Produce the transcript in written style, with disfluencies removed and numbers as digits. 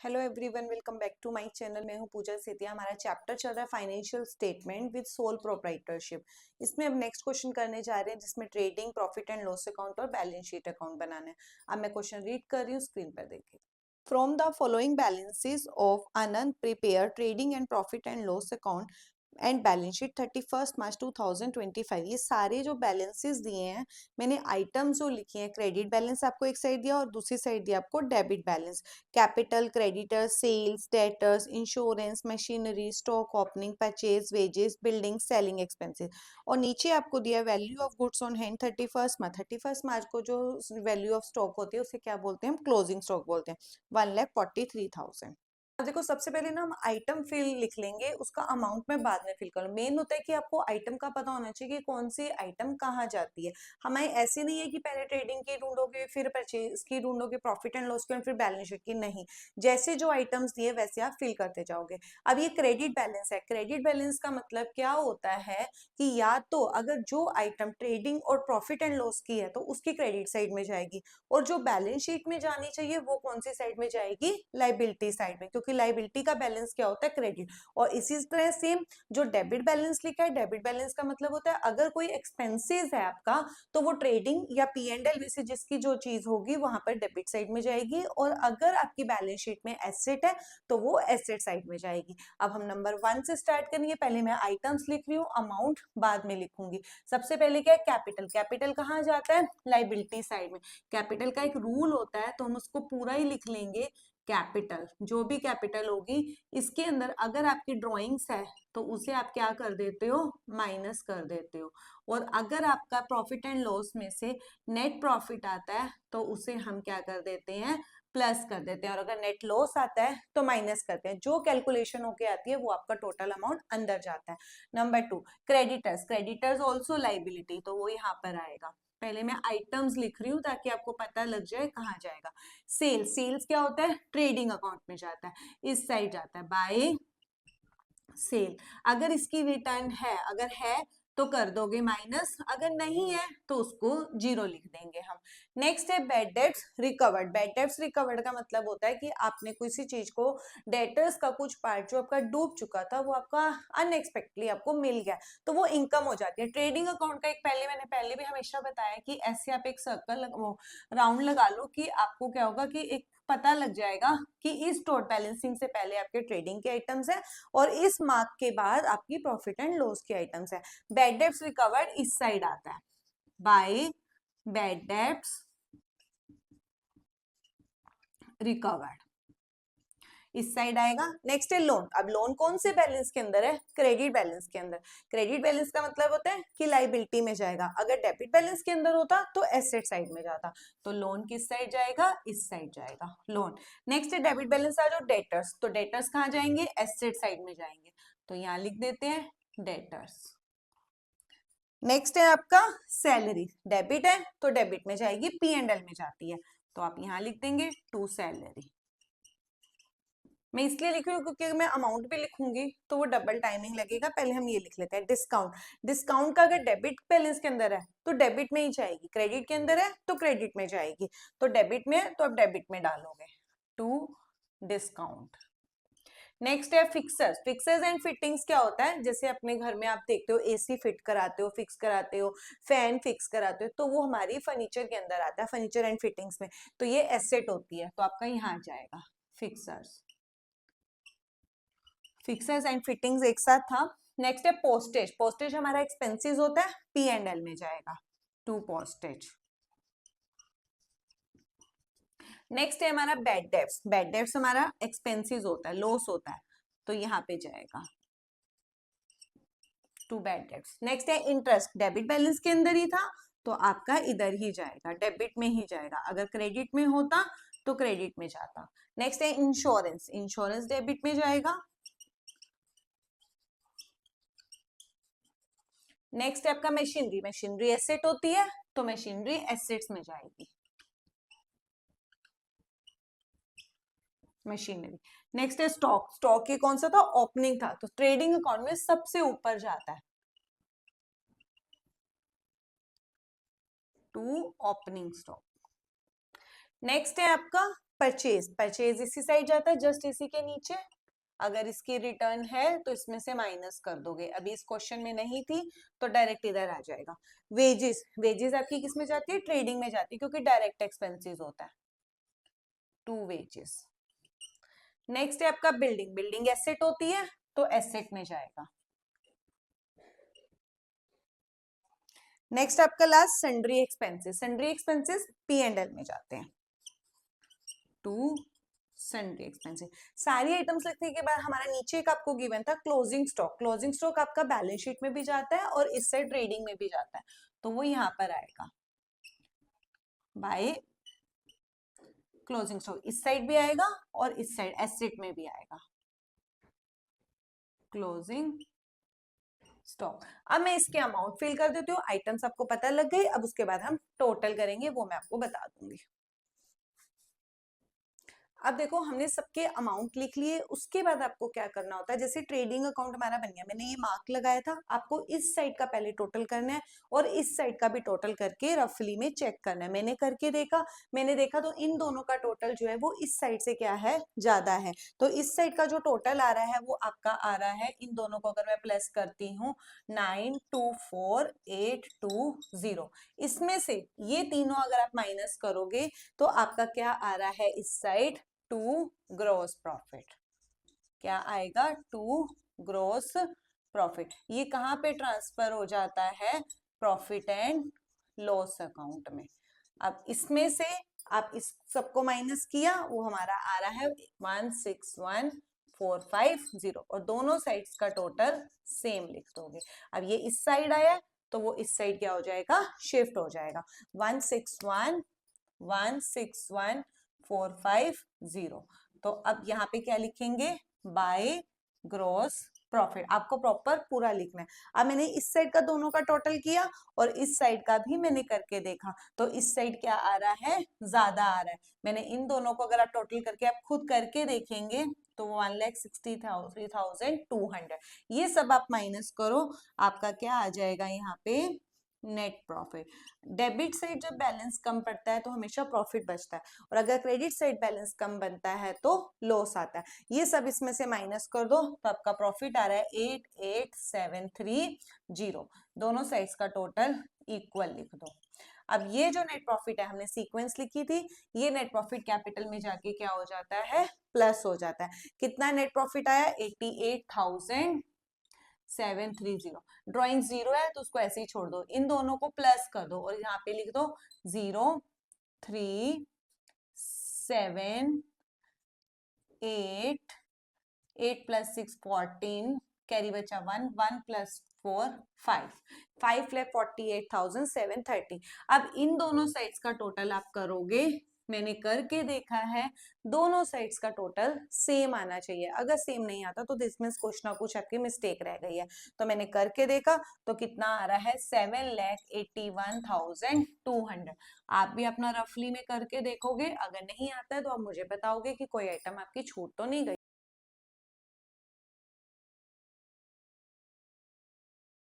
Hello everyone, welcome back to my channel. मैं हूं पूजा सेतिया। हमारा चैप्टर चल रहा है financial statement with sole proprietorship. इसमें अब नेक्स्ट क्वेश्चन करने जा रहे हैं जिसमें trading, profit and loss account और बैलेंस शीट अकाउंट बनाना है। अब मैं क्वेश्चन रीड कर रही हूँ, स्क्रीन पर देखिए। From the following balances of Anand prepare trading and profit and loss account and balance sheet 31 मार्च 2025। ये सारे जो बैलेंसेस दिए हैं, मैंने आइटम्स जो लिखे हैं, क्रेडिट बैलेंस आपको एक साइड दिया और दूसरी साइड दिया आपको debit balance. Capital, creditors, sales, debtors, insurance, machinery, stock opening, purchase, wages, building, selling expenses. और नीचे आपको दिया value of goods on hand 31 March को जो वैल्यू ऑफ स्टॉक होती है उसे क्या बोलते हैं? हम क्लोजिंग स्टॉक बोलते हैं, 1,43,000। अब देखो, सबसे पहले ना हम आइटम फिल लिख लेंगे, उसका अमाउंट मैं बाद में फिल करूँ। मेन होता है कि आपको आइटम का पता होना चाहिए कि कौन सी आइटम कहाँ जाती है। हमें ऐसे नहीं है कि पहले ट्रेडिंग की ढूंढोगे, फिर परचेज की ढूंढोगे, प्रॉफिट एंड लॉस की, और फिर बैलेंस शीट की। नहीं, जैसे जो आइटम्स दिए वैसे आप फिल करते जाओगे। अब ये क्रेडिट बैलेंस है। क्रेडिट बैलेंस का मतलब क्या होता है कि या तो अगर जो आइटम ट्रेडिंग और प्रॉफिट एंड लॉस की है तो उसकी क्रेडिट साइड में जाएगी, और जो बैलेंस शीट में जानी चाहिए वो कौन सी साइड में जाएगी? लाइबिलिटी साइड में, क्योंकि लाइबिलिटी का बैलेंस क्या होता है? क्रेडिट। और इसी तरह सेम जो डेबिट बैलेंस लिखा है, डेबिट बैलेंस का मतलब होता है अगर कोई एक्सपेंसेस है आपका तो वो ट्रेडिंग या P&L में से जिसकी जो चीज होगी वहां पर डेबिट साइड में जाएगी, और अगर आपकी बैलेंस शीट में एसेट है तो वो एसेट साइड में जाएगी। अब हम नंबर 1 से स्टार्ट करेंगे। पहले मैं आइटम्स लिख रही हूँ, अमाउंट बाद में लिखूंगी। सबसे पहले क्या है? कैपिटल। कैपिटल कहाँ जाता है? लाइबिलिटी साइड में। कैपिटल का एक रूल होता है तो हम उसको पूरा ही लिख लेंगे। कैपिटल, जो भी कैपिटल होगी इसके अंदर अगर आपकी ड्रॉइंग्स है तो उसे आप क्या कर देते हो? माइनस कर देते हो। और अगर आपका प्रॉफिट एंड लॉस में से नेट प्रॉफिट आता है तो उसे हम क्या कर देते हैं? प्लस कर देते हैं। और अगर नेट लॉस आता है तो माइनस करते हैं। जो कैलकुलेशन होके आती है वो आपका टोटल अमाउंट अंदर जाता है। Number 2, creditors. Creditors also liability, तो वो यहाँ पर आएगा। पहले मैं आइटम्स लिख रही हूँ ताकि आपको पता लग जाए कहाँ जाएगा। सेल्स। सेल्स क्या होता है? ट्रेडिंग अकाउंट में जाता है, इस साइड जाता है, बाय सेल। अगर इसकी रिटर्न है, अगर है तो कर दोगे माइनस, अगर नहीं है तो उसको जीरो लिख देंगे हम। नेक्स्ट है bad debts recovered. Bad debts recovered का मतलब होता है कि आपने किसी चीज को, डेटर्स का कुछ पार्ट जो आपका डूब चुका था वो आपका अनएक्सपेक्टली आपको मिल गया तो वो इनकम हो जाती है। ट्रेडिंग अकाउंट का एक मैंने पहले भी हमेशा बताया कि ऐसे आप एक सर्कल राउंड लगा लो कि आपको क्या होगा कि एक पता लग जाएगा कि इस टोटल बैलेंसिंग से पहले आपके ट्रेडिंग के आइटम्स है और इस मार्क के बाद आपकी प्रॉफिट एंड लॉस की आइटम्स है। बैड डेट्स रिकवर्ड इस साइड आता है, बाय बैड डेट्स रिकवर्ड इस साइड आएगा। नेक्स्ट है लोन। अब लोन कौन से बैलेंस के अंदर है? क्रेडिट बैलेंस के अंदर। क्रेडिट बैलेंस का मतलब होता है कि लाइबिलिटी में जाएगा। अगर डेबिट बैलेंस के अंदर होता तो एसेट साइड में जाता। तो लोन किस साइड जाएगा? इस साइड जाएगा, लोन। नेक्स्ट है डेबिट बैलेंस आ जाओ डेटर्स। तो डेटर्स कहाँ जाएंगे? एसेट साइड में जाएंगे, तो यहाँ लिख देते हैं डेटर्स। नेक्स्ट है आपका सैलरी। डेबिट है तो डेबिट में जाएगी, P&L में जाती है, तो आप यहाँ लिख देंगे टू सैलरी। मैं इसलिए लिख रही हूँ क्योंकि अगर मैं अमाउंट भी लिखूंगी तो वो डबल टाइमिंग लगेगा। पहले हम ये लिख लेते हैं डिस्काउंट। डिस्काउंट का अगर डेबिट बैलेंस के अंदर है तो डेबिट में ही जाएगी, क्रेडिट के अंदर है तो क्रेडिट में जाएगी। तो डेबिट में है तो अब डेबिट में डालोगे, टू डिस्काउंट। नेक्स्ट है फिक्सर्स। फिक्सर्स एंड फिटिंग्स क्या होता है? जैसे अपने घर में आप देखते हो एसी फिट कराते हो, फिक्स कराते हो, फैन फिक्स कराते हो, तो वो हमारी फर्नीचर के अंदर आता है, फर्नीचर एंड फिटिंग्स में। तो ये एसेट होती है, तो आपका यहाँ जाएगा फिक्सर्स। फिक्सर्स एंड फिटिंग्स एक साथ था। नेक्स्ट है पोस्टेज। पोस्टेज हमारा एक्सपेंसेस होता है, P&L में जाएगा, टू पोस्टेज। नेक्स्ट है हमारा बैड डेब्ट्स। बैड डेब्ट्स हमारा एक्सपेंसेस होता है, लॉस होता है, तो यहाँ पे जाएगा टू बैड डेब्ट्स। नेक्स्ट है इंटरेस्ट। डेबिट बैलेंस के अंदर ही था तो आपका इधर ही जाएगा, डेबिट में ही जाएगा। अगर क्रेडिट में होता तो क्रेडिट में जाता। नेक्स्ट है इंश्योरेंस। इंश्योरेंस डेबिट में जाएगा। नेक्स्ट है आपका मशीनरी। मशीनरी एसेट होती है तो मशीनरी एसेट्स में जाएगी, मशीनरी। नेक्स्ट है स्टॉक। स्टॉक ये कौन सा था? ओपनिंग था, तो ट्रेडिंग अकाउंट में सबसे ऊपर जाता है, टू ओपनिंग स्टॉक। नेक्स्ट है आपका परचेज, परचेज इसी साइड जाता है, जस्ट इसी के नीचे। अगर इसकी रिटर्न है तो इसमें से माइनस कर दोगे, अभी इस क्वेश्चन में नहीं थी तो डायरेक्ट इधर आ जाएगा। वेजेस, वेजेस आपकी किस में जाती है, ट्रेडिंग में जाती है, क्योंकि डायरेक्ट एक्सपेंसेस होता है, टू वेजेस। नेक्स्ट है आपका बिल्डिंग, बिल्डिंग एसेट होती है तो एसेट में जाएगा। नेक्स्ट आपका last sundry expenses, sundry expenses P and L में जाते हैं, टू सन्ड्री एक्सपेंसेस। सारी आइटम्स लिखने के बाद हमारा नीचे एक आपको गिवन था क्लोजिंग स्टॉक, क्लोजिंग स्टॉक आपका बैलेंस शीट में भी जाता है और इससे ट्रेडिंग में भी जाता है, तो वो यहाँ पर आएगा बाय क्लोजिंग स्टॉक, इस साइड भी आएगा और इस साइड एसेट में भी आएगा क्लोजिंग स्टॉक। अब मैं इसके अमाउंट फिल कर देती हूँ, आइटम्स आपको पता लग गई, अब उसके बाद हम टोटल करेंगे, वो मैं आपको बता दूंगी। अब देखो हमने सबके अमाउंट लिख लिए, उसके बाद आपको क्या करना होता है, जैसे ट्रेडिंग अकाउंट हमारा बन गया, मैंने ये मार्क लगाया था, आपको इस साइड का पहले टोटल करना है और इस साइड का भी टोटल करके रफली में चेक करना है। मैंने करके देखा, मैंने देखा तो इन दोनों का टोटल जो है वो इस साइड से क्या है, ज्यादा है, तो इस साइड का जो टोटल आ रहा है वो आपका आ रहा है, इन दोनों को अगर मैं प्लस करती हूँ 924820, इसमें से ये तीनों अगर आप माइनस करोगे तो आपका क्या आ रहा है इस साइड, टू ग्रॉस प्रॉफिट। क्या आएगा, टू ग्रॉस प्रॉफिट। ये कहां पे ट्रांसफर हो जाता है, प्रॉफिट एंड लॉस अकाउंट में। अब इसमें से आप इस सबको माइनस किया, वो हमारा आ रहा है 161450 और दोनों साइड्स का टोटल सेम लिख दोगे। अब ये इस साइड आया तो वो इस साइड क्या हो जाएगा, शिफ्ट हो जाएगा, 161450। तो अब यहाँ पे क्या लिखेंगे, बाय ग्रॉस प्रॉफिट, आपको प्रॉपर पूरा लिखना है। अब मैंने इस साइड का दोनों का टोटल किया और इस साइड का भी मैंने करके देखा, तो इस साइड क्या आ रहा है, ज्यादा आ रहा है। मैंने इन दोनों को अगर आप टोटल करके आप खुद करके देखेंगे तो 1,63,200, ये सब आप माइनस करो, आपका क्या आ जाएगा यहाँ पे, नेट प्रॉफिट। डेबिट साइड जब बैलेंस कम पड़ता है तो हमेशा प्रॉफिट बचता है, और अगर क्रेडिट साइड बैलेंस कम बनता है तो लॉस आता है। ये सब इसमें से माइनस कर दो तो आपका प्रॉफिट आ रहा है 88,730, दोनों साइड्स का टोटल इक्वल लिख दो। अब ये जो नेट प्रॉफिट है, हमने सीक्वेंस लिखी थी, ये नेट प्रॉफिट कैपिटल में जाके क्या हो जाता है, प्लस हो जाता है। कितना नेट प्रॉफिट आया, 88,730। ड्राइंग जीरो है तो उसको ऐसे ही छोड़ दो, इन दोनों को प्लस कर दो और यहाँ पे लिख दो 0,3,7,8, 8 + 6 14, कैरी बचा 1, 1 + 4 5, 5,48,730। अब इन दोनों साइड्स का टोटल आप करोगे, मैंने करके देखा है, दोनों साइड्स का टोटल सेम आना चाहिए, अगर सेम नहीं आता तो इसमें कुछ ना कुछ आपकी मिस्टेक रह गई है। तो मैंने करके देखा तो कितना आ रहा है, 7,81,200। आप भी अपना रफली में करके देखोगे, अगर नहीं आता है तो आप मुझे बताओगे कि कोई आइटम आपकी छूट तो नहीं गई।